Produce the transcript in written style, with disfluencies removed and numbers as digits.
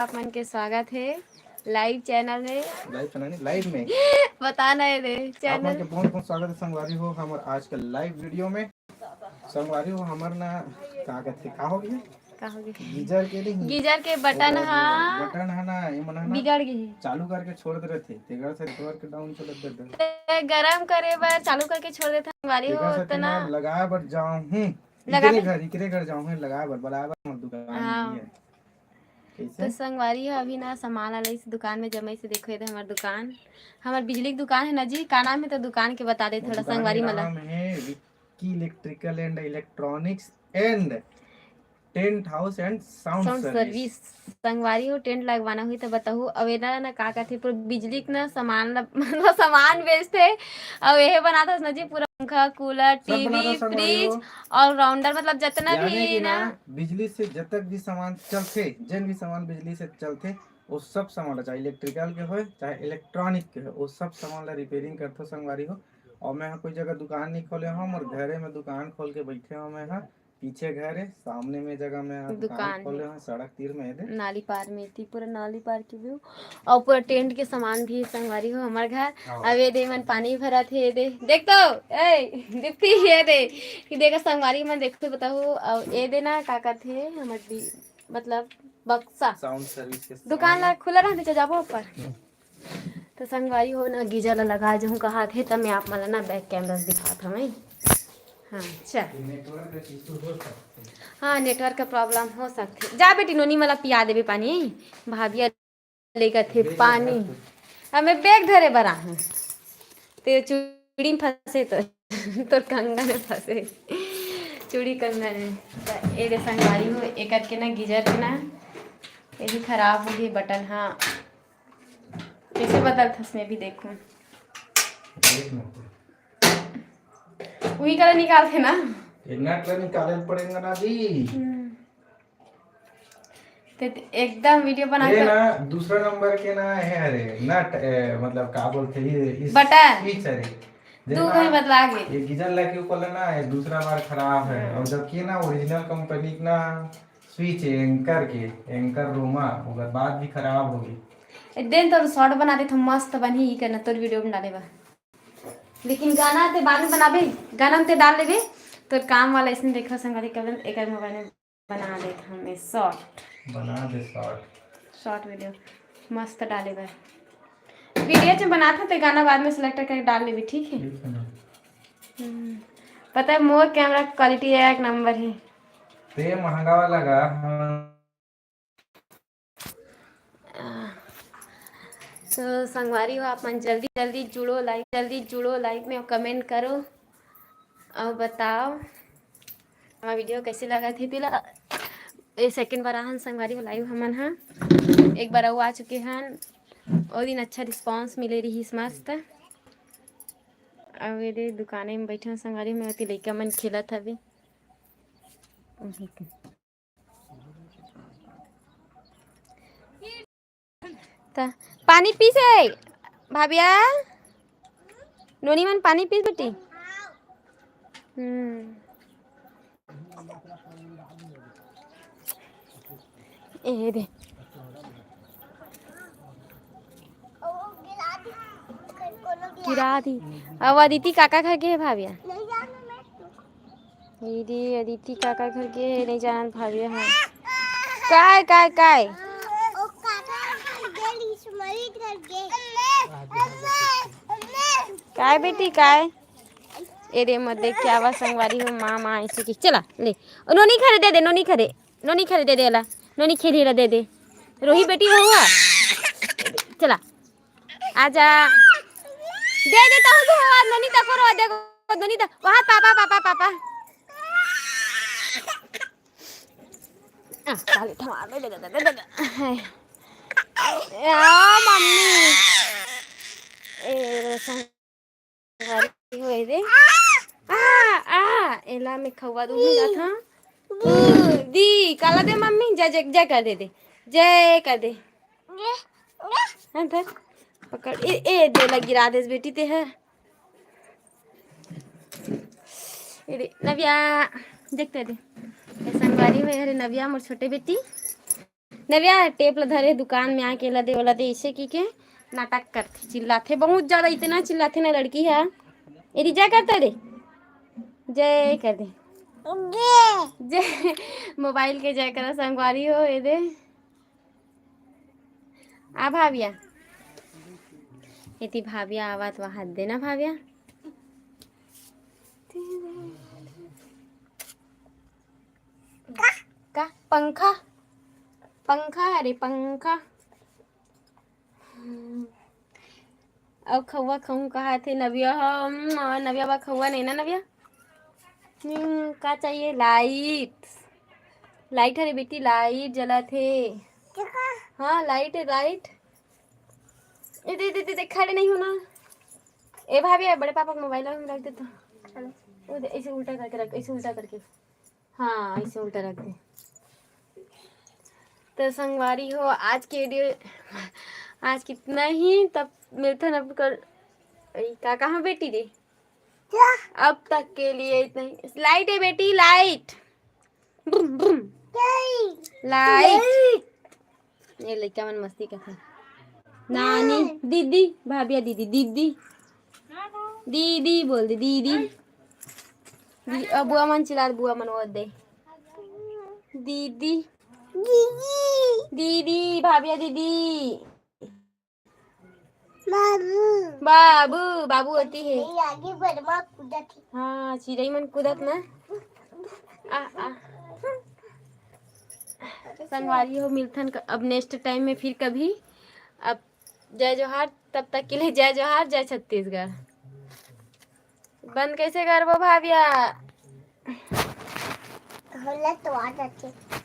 आप मन के स्वागत है लाइव चैनल में। लाइव में बताना है रे आप मन चैनल के बहुत बहुत स्वागत है संगवारी हो हमर आज के लाइव वीडियो में। संगवारी हो हमर ना का कहते का हो गया कहोगे गीजर के नहीं गीजर के बटन बटन है ना ये मन है ना बिगड़ गई चालू करके छोड़ दे रहे थे तेगर से नेटवर्क डाउन चलत दे है। गरम करे बार चालू करके छोड़ देता वाली हो तेगर से उतना मैं लगा बर जाऊं हूं लगा इकरे घर जाऊं हूं लगा बर बराबर हमर दुकान हाँ। है तो कैसे संगवारी हो अभी ना सामान आला इस दुकान में जमाई से देखो इधर हमार दुकान हमार बिजली की दुकान है ना जी का नाम है तो दुकान के बता दे थोड़ा दुकान संगवारी का मतलब नाम है Vicky electrical and electronics and tent house and sound sound service. Service संगवारी हो टेंट लगवाना हुई तो बताहू अवेदा ना का थे पूरा बिजली के ना सामान मतलब सामान बेचते और यही बनाता ना जी पूरा पंखा कूलर सब बना टीवी था संगवारी फ्रिज हो और राउंडर मतलब जितना यानी भी कि ना बिजली से जब तक भी सामान चलते जिन भी सामान बिजली से चलते वो सब सामान चाहे इलेक्ट्रिकल के हो चाहे इलेक्ट्रॉनिक के हो वो सब सामान ला रिपेयरिंग करते संगवारी हो। और मैं कोई जगह दुकान नहीं खोले हम और घरे में दुकान खोल के बैठे हूँ मैं हाँ पीछे घर है सामने में जगह में दुकान दुकान खोले है हैं सड़क तीर में है नाली पार में थी पूरा नाली पार की व्यू और पूरा टेंट के सामान भी संगवारी हो हमारे घर। अब ये दे मन पानी भरा थे ये दे देख तो ए दीप्ति ये दे कि देखा संगवारी मन देखो बताओ और ये दे ना का थे हमारी मतलब बक्सा साउंड सर्विस के दुकान ला खुला रहते जाबो ऊपर तो संगवारी हो ना गीजर ला लगा जो कहा थे तब मैं आप मला ना बैक कैमरा से दिखाता हूँ। हाँ चल हाँ नेटवर्क का प्रॉब्लम हो सकती जा बेटी नोनी मला पिया देवे पानी भाभिया लेकर थे पानी अब मैं बैग धरे बरा हूँ तेरे चूड़ी में फंसे तो तोर कंगन में फंसे चूड़ी कंगन में ये संगवारी हो एक करके ना गीजर के ना यही खराब हो गई बटन। हाँ कैसे बदल था उसमें भी देखूं वही कलर निकालते ना नट निकाले पड़ेगा ना जी तो एकदम वीडियो बना ये कर ना दूसरा नंबर के ना है अरे नट मतलब का बोलते हैं इस बटन स्विच अरे दो कोई बदला गए ये गीजर लेके ऊपर ना ये दूसरा बार खराब है और जबकि ना ओरिजिनल कंपनी का ना स्विच है एंकर के एंकर रोमा ओकर बाद भी खराब हो गई दिन तो शॉर्ट बना दे तो मस्त बनी ही करना तोर वीडियो बना देबा लेकिन गाना ते बाद में बनाबे गाना ते डाल लेबे तो काम वाला इसने देखो संगवारी कल एक मोबाइल में बना दे हमें शॉर्ट बना दे शॉर्ट वीडियो मस्त डाले बा वीडियो जो बनाता तो गाना बाद में सिलेक्ट करके डाल लेबी ठीक है। पता है मोर कैमरा क्वालिटी एक नंबर है ते महंगा वाला लगा तो संगवारी हो आप मन जल्दी जल्दी जुड़ो लाइक में और कमेंट करो और बताओ हमारा वीडियो कैसे लगा थी तिला ये सेकंड बार आहन संगवारी हो लाइव हमन हाँ एक बार वो आ चुके हैं और दिन अच्छा रिस्पांस मिले रही मस्त और ये दुकाने में बैठे संगवारी में होती लड़का मन खेलत हवे पानी पी से भाभिया नोनी मन पानी पीस बेटी ए दे गिरा दी अब अदिति काका घर के है भाभिया दीदी अदिति काका घर के है नहीं जानत भाभिया है काय काय काय काय बेटी काय ए रे मत देख के आवा संगवारी हो माँ ऐसे की चला ले नोनी खरे दे दे नोनी खरे दे दे ला नोनी खेली ला दे दे रोही बेटी हो हुआ चला आजा दे दे तो हो नोनी तक रो दे नोनी तक वहां पापा पापा पापा काले ठमार दे दे दे दे आ मम्मी ए संगवारी हो दे एला में खवा दूंगा था दी काला दे मम्मी जय जय जय कर दे जय कर दे हाँ था पकड़ ए दे लगी राधेश बेटी ते है नव्या देखते दे संगवारी हुए अरे नव्या मोर छोटे बेटी नव्या टेप ला धरे दुकान में आके ला दे ऐसे की के नाटक करथे चिल्लाथे बहुत ज्यादा इतना चिल्लाथे ना लड़की है यदि जय करता दे जय कर दे जय मोबाइल के जय करा संगवारी हो ये दे आ भाविया इति भाविया आवाज वहां देना भाविया का पंखा पंखा अरे पंखा अब खौवा खाऊं कहा थे नव्या नव्या बा खौवा नहीं ना नव्या का चाहिए लाइट लाइट है रे बेटी लाइट जला थे हाँ लाइट है लाइट ए दे दे दे खड़े नहीं होना ए भाभी बड़े पापा को मोबाइल में रख दे तो चलो ऐसे उल्टा करके रख ऐसे उल्टा करके हाँ ऐसे उल्टा रख दे तो संगवारी हो आज के वीडियो आज कितना ही तब मिलता ना कर का कहाँ बेटी दे अब तक के लिए इतना ही लाइट है बेटी लाइट ब्रुम ब्रुम लाइट ये लड़का मन मस्ती करता नानी दीदी भाभिया दीदी दीदी दीदी बोल दे दीदी अब बुआ मन चिल्ला बुआ मन वो दे दीदी दीदी भाभिया दीदी बाबू बाबू होती है हाँ चिड़ई मन कूदत ना आ संगवारी हो मिलथन अब नेक्स्ट टाइम में फिर कभी अब जय जोहार तब तक के लिए जय जोहार जय छत्तीसगढ़ बंद कैसे करबो भाभिया तो आ जाते